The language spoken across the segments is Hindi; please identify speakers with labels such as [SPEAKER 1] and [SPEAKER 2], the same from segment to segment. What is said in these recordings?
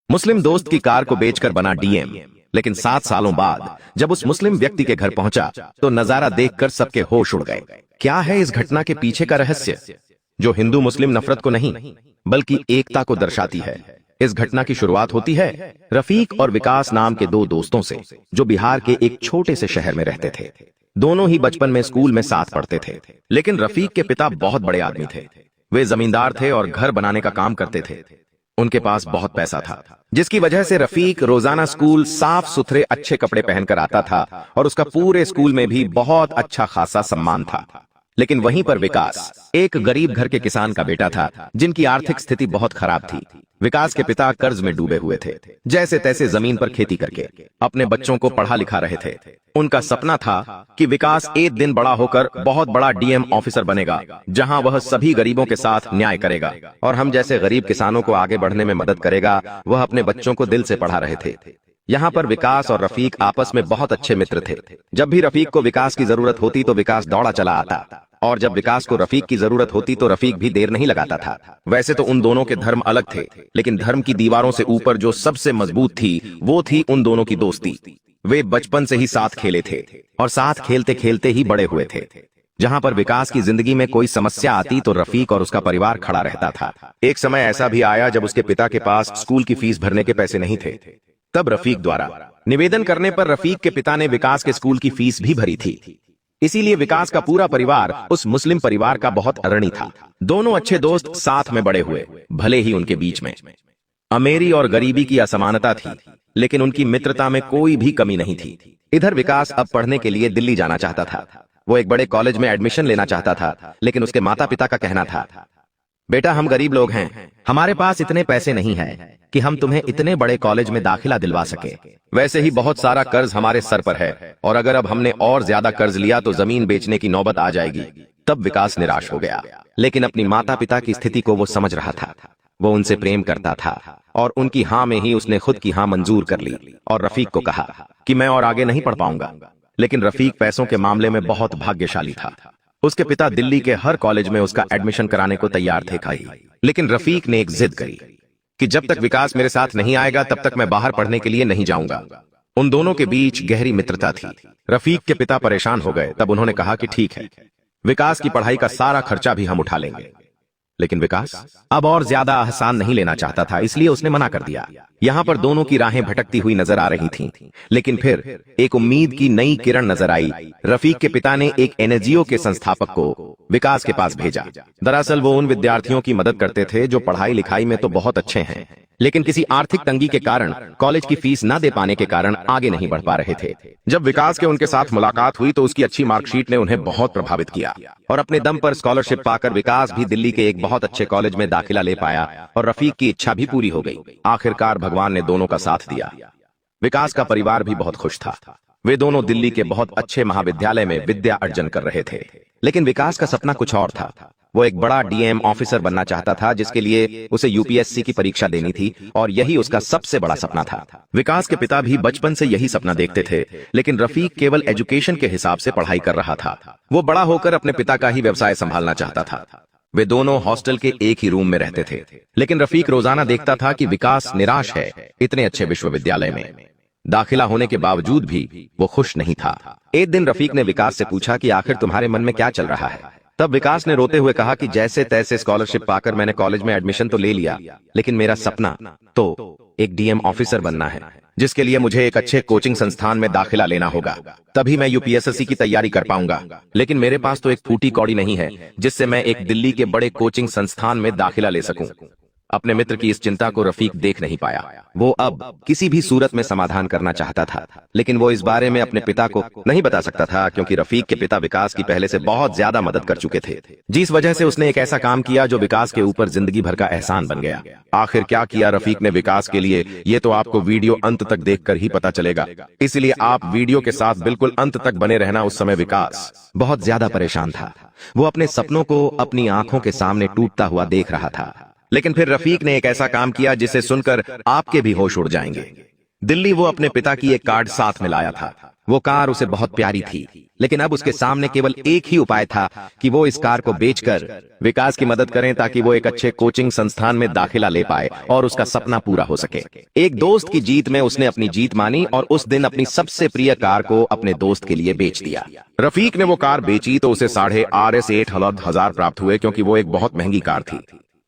[SPEAKER 1] मुस्लिम दोस्त की कार को बेचकर बना डीएम। लेकिन 7 सालों बाद जब उस मुस्लिम व्यक्ति के घर पहुंचा तो नजारा देखकर सबके होश उड़ गए। क्या है इस घटना के पीछे का रहस्य, जो हिंदू मुस्लिम नफरत को नहीं बल्कि एकता को दर्शाती है? इस घटना की शुरुआत होती है रफीक और विकास नाम के 2 दोस्तों से, जो बिहार के एक छोटे से शहर में रहते थे। दोनों ही बचपन में स्कूल में साथ पढ़ते थे। लेकिन रफीक के पिता बहुत बड़े आदमी थे। वे जमींदार थे और घर बनाने का काम करते थे। उनके पास बहुत पैसा था, जिसकी वजह से रफीक रोजाना स्कूल साफ सुथरे अच्छे कपड़े पहनकर आता था और उसका पूरे स्कूल में भी बहुत अच्छा खासा सम्मान था। लेकिन वहीं पर विकास एक गरीब घर के किसान का बेटा था, जिनकी आर्थिक स्थिति बहुत खराब थी। विकास के पिता कर्ज में डूबे हुए थे। जैसे तैसे जमीन पर खेती करके अपने बच्चों को पढ़ा लिखा रहे थे। उनका सपना था कि विकास एक दिन बड़ा होकर बहुत बड़ा डीएम ऑफिसर बनेगा, जहां वह सभी गरीबों के साथ न्याय करेगा और हम जैसे गरीब किसानों को आगे बढ़ने में मदद करेगा। वह अपने बच्चों को दिल से पढ़ा रहे थे। यहाँ पर विकास और रफीक आपस में बहुत अच्छे मित्र थे। जब भी रफीक को विकास की जरूरत होती तो विकास दौड़ा चला आता, और जब विकास को रफीक की जरूरत होती तो रफीक भी देर नहीं लगाता था। वैसे तो उन दोनों के धर्म अलग थे, लेकिन धर्म की दीवारों से ऊपर जो सबसे मजबूत थी वो थी उन दोनों की दोस्ती। वे बचपन से ही साथ खेले थे और साथ खेलते खेलते ही बड़े हुए थे। जहां पर विकास की जिंदगी में कोई समस्या आती तो रफीक और उसका परिवार खड़ा रहता था। एक समय ऐसा भी आया जब उसके पिता के पास स्कूल की फीस भरने के पैसे नहीं थे। तब रफीक द्वारा निवेदन करने पर रफीक के पिता ने विकास के स्कूल की फीस भी भरी थी। इसीलिए विकास का पूरा परिवार उस मुस्लिम परिवार का बहुत अग्रणी था। दोनों अच्छे दोस्त साथ में बड़े हुए, भले ही उनके बीच में अमीरी और गरीबी की असमानता थी, लेकिन उनकी मित्रता में कोई भी कमी नहीं थी। इधर विकास अब पढ़ने के लिए दिल्ली जाना चाहता था। वो एक बड़े कॉलेज में एडमिशन लेना चाहता था, लेकिन उसके माता पिता का कहना था, बेटा हम गरीब लोग हैं, हमारे पास इतने पैसे नहीं है कि हम तुम्हें इतने बड़े कॉलेज में दाखिला दिलवा सके। वैसे ही बहुत सारा कर्ज हमारे सर पर है, और अगर अब हमने और ज्यादा कर्ज लिया तो जमीन बेचने की नौबत आ जाएगी। तब विकास निराश हो गया, लेकिन अपनी माता पिता की स्थिति को वो समझ रहा था। वो उनसे प्रेम करता था और उनकी हाँ में ही उसने खुद की हाँ मंजूर कर ली और रफीक को कहा कि मैं और आगे नहीं पढ़ पाऊंगा। लेकिन रफीक पैसों के मामले में बहुत भाग्यशाली था। उसके पिता दिल्ली के हर कॉलेज में उसका एडमिशन कराने को तैयार थे खाई। लेकिन रफीक ने एक जिद करी कि जब तक विकास मेरे साथ नहीं आएगा तब तक मैं बाहर पढ़ने के लिए नहीं जाऊंगा। उन दोनों के बीच गहरी मित्रता थी। रफीक के पिता परेशान हो गए। तब उन्होंने कहा कि ठीक है, विकास की पढ़ाई का सारा खर्चा भी हम उठा लेंगे। लेकिन विकास अब और ज्यादा आसान नहीं लेना चाहता था, इसलिए उसने मना कर दिया। यहाँ पर दोनों की राहें भटकती हुई नजर आ रही थीं। लेकिन फिर एक उम्मीद की नई किरण नजर आई। रफीक के पिता ने एक एनजीओ के संस्थापक को विकास के पास भेजा। दरअसल वो उन विद्यार्थियों की मदद करते थे जो पढ़ाई लिखाई में तो बहुत अच्छे हैं, लेकिन किसी आर्थिक तंगी के कारण कॉलेज की फीस न दे पाने के कारण आगे नहीं बढ़ पा रहे थे। जब विकास के उनके साथ मुलाकात हुई तो उसकी अच्छी मार्कशीट ने उन्हें बहुत प्रभावित किया, और अपने दम पर स्कॉलरशिप पाकर विकास भी दिल्ली के एक बहुत अच्छे कॉलेज में दाखिला ले पाया और रफीक की इच्छा भी पूरी हो गई। आखिरकार भगवान ने दोनों का साथ दिया। विकास का परिवार भी बहुत खुश था। वे दोनों दिल्ली के बहुत अच्छे महाविद्यालय में विद्या अर्जन कर रहे थे। लेकिन विकास का सपना कुछ और था। वो एक बड़ा डीएम ऑफिसर बनना चाहता था, जिसके लिए उसे यूपीएससी की परीक्षा देनी थी, और यही उसका सबसे बड़ा सपना था। विकास के पिता भी बचपन से यही सपना देखते थे, लेकिन रफीक केवल एजुकेशन के हिसाब से पढ़ाई कर रहा था। वो बड़ा होकर अपने पिता का ही व्यवसाय संभालना चाहता था। वे दोनों हॉस्टल के एक ही रूम में रहते थे, लेकिन रफीक रोजाना देखता था कि विकास निराश है। इतने अच्छे विश्वविद्यालय में दाखिला होने के बावजूद भी वो खुश नहीं था। एक दिन रफीक ने विकास से पूछा कि आखिर तुम्हारे मन में क्या चल रहा है? तब विकास ने रोते हुए कहा कि जैसे तैसे स्कॉलरशिप पाकर मैंने कॉलेज में एडमिशन तो ले लिया, लेकिन मेरा सपना तो एक डीएम ऑफिसर बनना है, जिसके लिए मुझे एक अच्छे कोचिंग संस्थान में दाखिला लेना होगा, तभी मैं यूपीएससी की तैयारी कर पाऊंगा। लेकिन मेरे पास तो एक फूटी कौड़ी नहीं है जिससे मैं एक दिल्ली के बड़े कोचिंग संस्थान में दाखिला ले सकूं। अपने मित्र की इस चिंता को रफीक देख नहीं पाया। वो अब किसी भी सूरत में समाधान करना चाहता था, लेकिन वो इस बारे में अपने पिता को नहीं बता सकता था, क्योंकि रफीक के पिता विकास की पहले से बहुत ज्यादा मदद कर चुके थे, जिस वजह से उसने एक ऐसा काम किया जो विकास के ऊपर जिंदगी भर का एहसान बन गया। आखिर क्या किया रफीक ने विकास के लिए, ये तो आपको वीडियो अंत तक देखकर ही पता चलेगा, इसलिए आप वीडियो के साथ बिल्कुल अंत तक बने रहना। उस समय विकास बहुत ज्यादा परेशान था। वो अपने सपनों को अपनी आंखों के सामने टूटता हुआ देख रहा था। लेकिन फिर रफीक ने एक ऐसा काम किया जिसे सुनकर आपके भी होश उड़ जाएंगे। दिल्ली वो अपने पिता की एक कार्ड साथ में लाया था। वो कार उसे बहुत प्यारी थी, लेकिन अब उसके सामने केवल एक ही उपाय था कि वो इस कार को बेचकर विकास की मदद करें ताकि वो एक अच्छे कोचिंग संस्थान में दाखिला ले पाए और उसका सपना पूरा हो सके। एक दोस्त की जीत में उसने अपनी जीत मानी और उस दिन अपनी सबसे प्रिय कार को अपने दोस्त के लिए बेच दिया। रफीक ने वो कार बेची तो उसे 8,500 प्राप्त हुए, क्योंकि वो एक बहुत महंगी कार थी।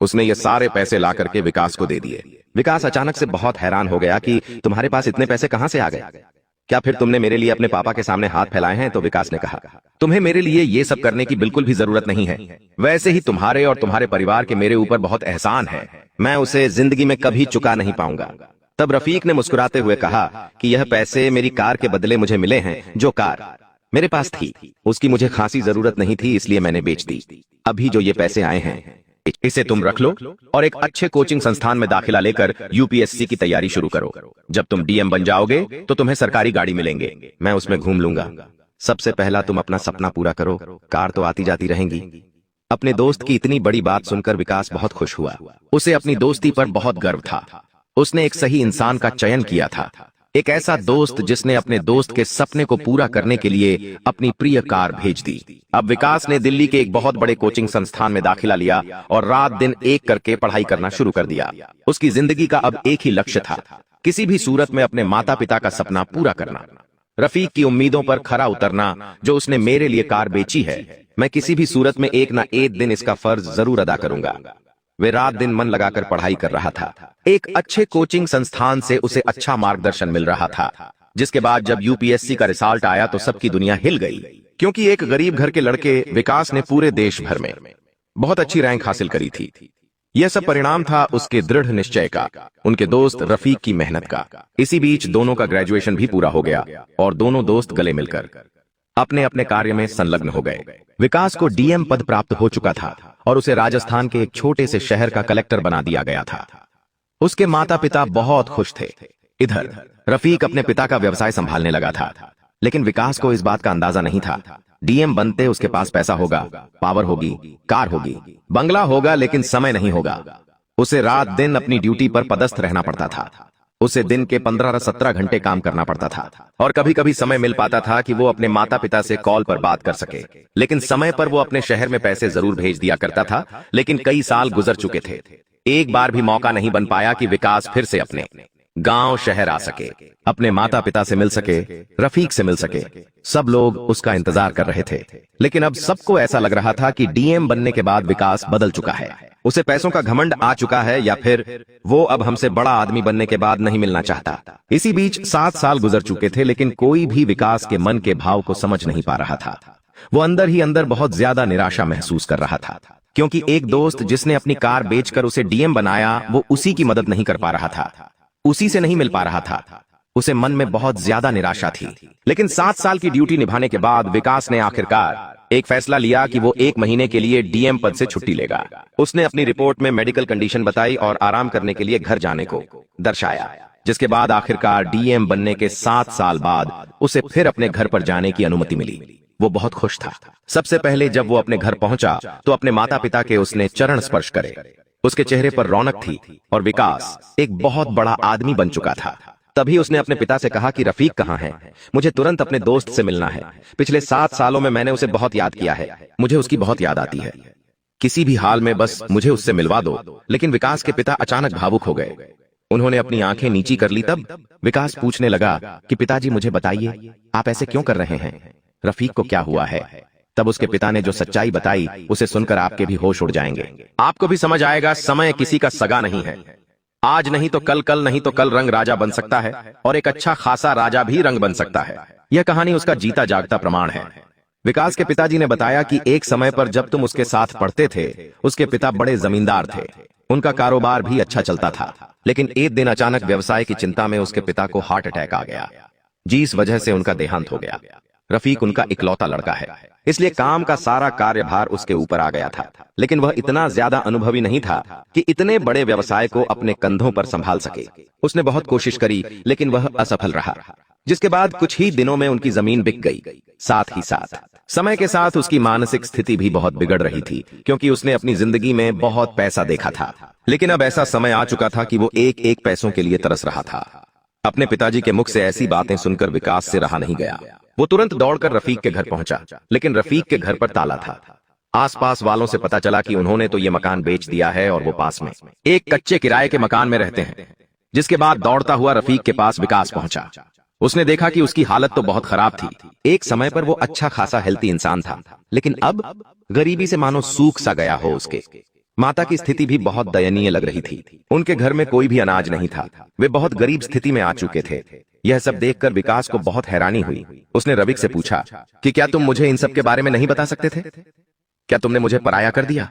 [SPEAKER 1] उसने ये सारे पैसे ला करके विकास को दे दिए। विकास अचानक से बहुत हैरान हो गया कि तुम्हारे पास इतने पैसे कहां से आ गए? क्या फिर तुमने मेरे लिए अपने पापा के सामने हाथ फैलाए हैं? तो विकास ने कहा, तुम्हें मेरे लिए ये सब करने की बिल्कुल भी जरूरत नहीं है। वैसे ही तुम्हारे और तुम्हारे परिवार के मेरे ऊपर बहुत एहसान है, मैं उसे जिंदगी में कभी चुका नहीं पाऊंगा। तब रफीक ने मुस्कुराते हुए कहा कि यह पैसे मेरी कार के बदले मुझे मिले हैं। जो कार मेरे पास थी उसकी मुझे खासी जरूरत नहीं थी, इसलिए मैंने बेच दी। अभी जो ये पैसे आए हैं इसे तुम रख लो और एक अच्छे कोचिंग संस्थान में दाखिला लेकर यूपीएससी की तैयारी शुरू करो। जब तुम डीएम बन जाओगे तो तुम्हें सरकारी गाड़ी मिलेंगे, मैं उसमें घूम लूंगा। सबसे पहला तुम अपना सपना पूरा करो, कार तो आती जाती रहेंगी। अपने दोस्त की इतनी बड़ी बात सुनकर विकास बहुत खुश हुआ। उसे अपनी दोस्ती पर बहुत गर्व था। उसने एक सही इंसान का चयन किया था, एक ऐसा दोस्त जिसने अपने दोस्त के सपने को पूरा करने के लिए अपनी प्रिय कार भेज दी। अब विकास ने दिल्ली के एक बहुत बड़े कोचिंग संस्थान में दाखिला लिया और रात दिन एक करके पढ़ाई करना शुरू कर दिया। उसकी जिंदगी का अब एक ही लक्ष्य था, किसी भी सूरत में अपने माता पिता का सपना पूरा करना। रफीक की उम्मीदों पर खरा उतरना, जो उसने मेरे लिए कार बेची है, मैं किसी भी सूरत में एक ना एक दिन इसका फर्ज जरूर अदा करूंगा। वे रात दिन मन लगाकर पढ़ाई कर रहा था। एक अच्छे कोचिंग संस्थान से उसे अच्छा मार्गदर्शन मिल रहा था, जिसके बाद जब यूपीएससी का रिजल्ट आया तो सबकी दुनिया हिल गई, क्योंकि एक गरीब घर के लड़के विकास ने पूरे देश भर में बहुत अच्छी रैंक हासिल करी थी। यह सब परिणाम था उसके दृढ़ निश्चय का, उनके दोस्त रफीक की मेहनत का। इसी बीच दोनों का ग्रेजुएशन भी पूरा हो गया और दोनों दोस्त गले मिलकर अपने अपने कार्य में संलग्न हो गए। विकास को डीएम पद प्राप्त हो चुका था और उसे राजस्थान के एक छोटे से शहर का कलेक्टर बना दिया गया था। उसके माता पिता बहुत खुश थे। इधर रफीक अपने पिता का व्यवसाय संभालने लगा था, लेकिन विकास को इस बात का अंदाजा नहीं था। डीएम बनते उसके पास पैसा होगा, पावर होगी, कार होगी, बंगला होगा, लेकिन समय नहीं होगा। उसे रात दिन अपनी ड्यूटी पर पदस्थ रहना पड़ता था। उसे दिन के 15-17 घंटे काम करना पड़ता था और कभी कभी समय मिल पाता था कि वो अपने माता पिता से कॉल पर बात कर सके। लेकिन समय पर वो अपने शहर में पैसे जरूर भेज दिया करता था, लेकिन कई साल गुजर चुके थे। एक बार भी मौका नहीं बन पाया कि विकास फिर से अपने गांव शहर आ सके, अपने माता पिता से मिल सके, रफीक से मिल सके। सब लोग उसका इंतजार कर रहे थे, लेकिन अब सबको ऐसा लग रहा था कि डीएम बनने के बाद विकास बदल चुका है। उसे पैसों का घमंड आ चुका है, या फिर वो अब हमसे बड़ा आदमी बनने के बाद नहीं मिलना चाहता। इसी बीच 7 साल गुजर चुके थे, लेकिन कोई भी विकास के मन के भाव को समझ नहीं पा रहा था। वो अंदर ही अंदर बहुत ज्यादा निराशा महसूस कर रहा था, क्योंकि एक दोस्त जिसने अपनी कार बेचकर उसे डीएम बनाया, वो उसी की मदद नहीं कर पा रहा था, उसी से नहीं मिल पा रहा था। उसे मन में बहुत ज्यादा निराशा थी। लेकिन 7 साल की ड्यूटी निभाने के बाद विकास ने आखिरकार एक फैसला लिया कि वो 1 महीने के लिए डीएम पद से छुट्टी लेगा। उसने अपनी रिपोर्ट में मेडिकल कंडीशन बताई और आराम करने के लिए घर जाने को दर्शाया, जिसके बाद आखिरकार डीएम बनने के 7 साल बाद उसे फिर अपने घर पर जाने की अनुमति मिली। वो बहुत खुश था। सबसे पहले जब वो अपने घर पहुंचा तो अपने माता पिता के उसने चरण स्पर्श करे। उसके चेहरे पर रौनक थी और विकास एक बहुत बड़ा आदमी बन चुका था। तभी उसने अपने पिता से कहा कि रफीक कहाँ है? मुझे तुरंत अपने दोस्त से मिलना है। पिछले 7 सालों में मैंने उसे बहुत याद किया है, मुझे उसकी बहुत याद आती है। किसी भी हाल में बस मुझे उससे मिलवा दो। लेकिन विकास के पिता अचानक भावुक हो गए। उन्होंने अपनी आंखें नीची कर ली। तब विकास पूछने लगा कि पिताजी मुझे बताइए, आप ऐसे क्यों कर रहे हैं? रफीक को क्या हुआ है? तब उसके पिता ने जो सच्चाई बताई उसे सुनकर आपके भी होश उड़ जाएंगे। आपको भी समझ आएगा, समय किसी का सगा नहीं है। आज नहीं तो कल, कल नहीं तो कल रंग राजा बन सकता है और एक अच्छा खासा राजा भी रंग बन सकता है। यह कहानी उसका जीता जागता प्रमाण है। विकास के पिताजी ने बताया कि एक समय पर जब तुम उसके साथ पढ़ते थे, उसके पिता बड़े जमींदार थे। उनका कारोबार भी अच्छा चलता था, लेकिन एक दिन अचानक व्यवसाय की चिंता में उसके पिता को हार्ट अटैक आ गया, जिस वजह से उनका देहांत हो गया। रफीक उनका इकलौता लड़का है, इसलिए काम का सारा कार्यभार उसके ऊपर आ गया था। लेकिन वह इतना ज्यादा अनुभवी नहीं था कि इतने बड़े व्यवसाय को अपने कंधों पर संभाल सके। उसने बहुत कोशिश करी, लेकिन वह असफल रहा, जिसके बाद कुछ ही दिनों में उनकी जमीन बिक गई। साथ ही साथ समय के साथ उसकी मानसिक स्थिति भी बहुत बिगड़ रही थी, क्योंकि उसने अपनी जिंदगी में बहुत पैसा देखा था। लेकिन अब ऐसा समय आ चुका था कि वो एक एक पैसों के लिए तरस रहा था। अपने पिताजी के मुख से ऐसी बातें सुनकर विकास से रहा नहीं गया। वो तुरंत दौड़कर रफीक के घर पहुंचा, लेकिन रफीक के घर पर ताला था। आसपास वालों से पता चला कि उन्होंने तो ये मकान बेच दिया है और वो पास में एक कच्चे किराए के मकान में रहते हैं। जिसके बाद दौड़ता हुआ रफीक के पास विकास पहुंचा। उसने देखा कि उसकी हालत तो बहुत खराब थी। एक समय पर वो अच्छा खासा हेल्थी इंसान था, लेकिन अब गरीबी से मानो सूख सा गया हो। उसके माता की स्थिति भी बहुत दयनीय लग रही थी। उनके घर में कोई भी अनाज नहीं था। वे बहुत गरीब स्थिति में आ चुके थे। यह सब देखकर विकास को बहुत हैरानी हुई। उसने रविक से पूछा कि क्या तुम मुझे इन सब के बारे में नहीं बता सकते थे? क्या तुमने मुझे पराया कर दिया?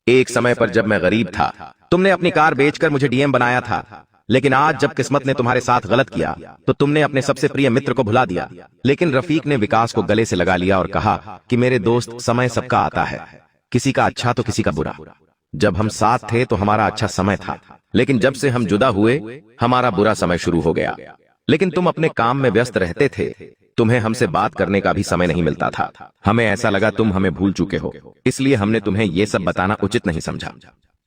[SPEAKER 1] एक समय पर जब मैं गरीब था, तुमने अपनी कार बेचकर मुझे डीएम बनाया था, लेकिन आज जब किस्मत ने तुम्हारे साथ गलत किया तो तुमने अपने सबसे प्रिय मित्र को भुला दिया। लेकिन रफीक ने विकास को गले से लगा लिया और कहा कि मेरे दोस्त, समय सबका आता है, किसी का अच्छा तो किसी का बुरा। जब हम साथ थे तो हमारा अच्छा समय था, लेकिन जब से हम जुदा हुए हमारा बुरा समय शुरू हो गया। लेकिन तुम अपने काम में व्यस्त रहते थे, तुम्हें हमसे बात करने का भी समय नहीं मिलता था। हमें ऐसा लगा तुम हमें भूल चुके हो, इसलिए हमने तुम्हें ये सब बताना उचित नहीं समझा।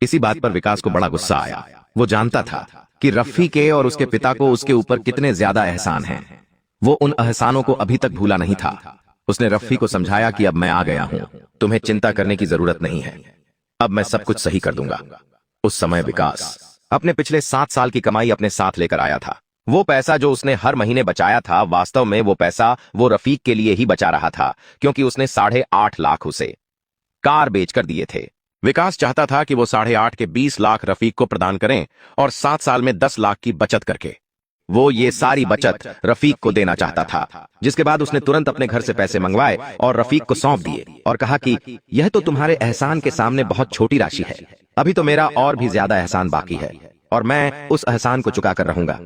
[SPEAKER 1] इसी बात पर विकास को बड़ा गुस्सा आया। वो जानता था कि रफी के और उसके पिता को उसके ऊपर कितने ज्यादा एहसान हैं। वो उन एहसानों को अभी तक भूला नहीं था। उसने रफी को समझाया कि अब मैं आ गया हूं, तुम्हें चिंता करने की जरूरत नहीं है, अब मैं सब कुछ सही कर दूंगा। उस समय विकास अपने पिछले 7 साल की कमाई अपने साथ लेकर आया था। वो पैसा जो उसने हर महीने बचाया था, वास्तव में वो पैसा वो रफीक के लिए ही बचा रहा था, क्योंकि उसने 8.5 लाख उसे कार बेचकर दिए थे। विकास चाहता था कि वो 8.5 के 20 लाख रफीक को प्रदान करें और 7 साल में 10 लाख की बचत करके वो ये सारी बचत रफीक को देना चाहता था। जिसके बाद उसने तुरंत अपने घर से पैसे मंगवाए और रफीक को सौंप दिए और कहा कि यह तो तुम्हारे एहसान के सामने बहुत छोटी राशि है, अभी तो मेरा और भी ज्यादा एहसान बाकी है और मैं उस एहसान को चुका कर रहूंगा।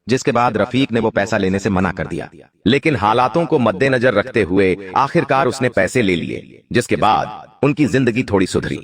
[SPEAKER 1] जिसके बाद रफीक ने वो पैसा लेने से मना कर दिया, लेकिन हालातों को मद्देनजर रखते हुए आखिरकार उसने पैसे ले लिए। जिसके बाद उनकी जिंदगी थोड़ी सुधरी।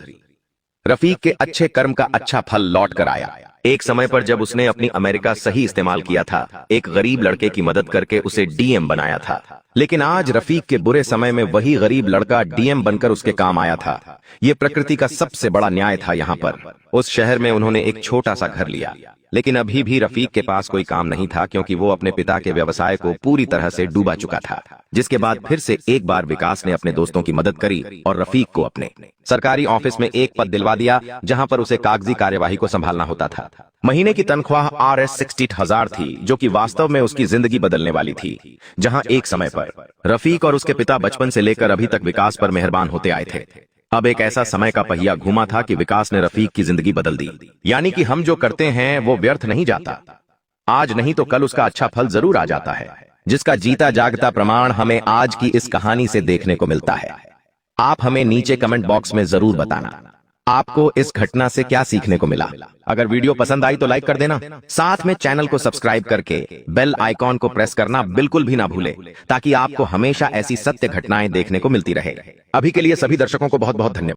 [SPEAKER 1] रफीक के अच्छे कर्म का अच्छा फल लौट कर आया। एक समय पर जब उसने अपनी अमेरिका सही इस्तेमाल किया था, एक गरीब लड़के की मदद करके उसे डीएम बनाया था। लेकिन आज रफीक के बुरे समय में वही गरीब लड़का डीएम बनकर उसके काम आया था। ये प्रकृति का सबसे बड़ा न्याय था। यहाँ पर उस शहर में उन्होंने एक छोटा सा घर लिया, लेकिन अभी भी रफीक के पास कोई काम नहीं था, क्योंकि वो अपने पिता के व्यवसाय को पूरी तरह से डूबा चुका था। जिसके बाद फिर से एक बार विकास ने अपने दोस्तों की मदद करी और रफीक को अपने सरकारी ऑफिस में एक पद दिलवा दिया, जहां पर उसे कागजी कार्यवाही को संभालना होता था। महीने की तनख्वाह Rs 60,000 थी, जो कि वास्तव में उसकी जिंदगी बदलने वाली थी। जहां एक समय पर रफीक और उसके पिता बचपन से लेकर अभी तक विकास पर मेहरबान होते आए थे, अब एक ऐसा समय का पहिया घूमा था कि विकास ने रफीक की जिंदगी बदल दी। यानी कि हम जो करते हैं वो व्यर्थ नहीं जाता। आज नहीं तो कल उसका अच्छा फल जरूर आ जाता है, जिसका जीता जागता प्रमाण हमें आज की इस कहानी से देखने को मिलता है। आप हमें नीचे कमेंट बॉक्स में जरूर बताना आपको इस घटना से क्या सीखने को मिला। अगर वीडियो पसंद आई तो लाइक कर देना, साथ में चैनल को सब्सक्राइब करके बेल आइकॉन को प्रेस करना बिल्कुल भी ना भूले, ताकि आपको हमेशा ऐसी सत्य घटनाएं देखने को मिलती रहे। अभी के लिए सभी दर्शकों को बहुत बहुत धन्यवाद।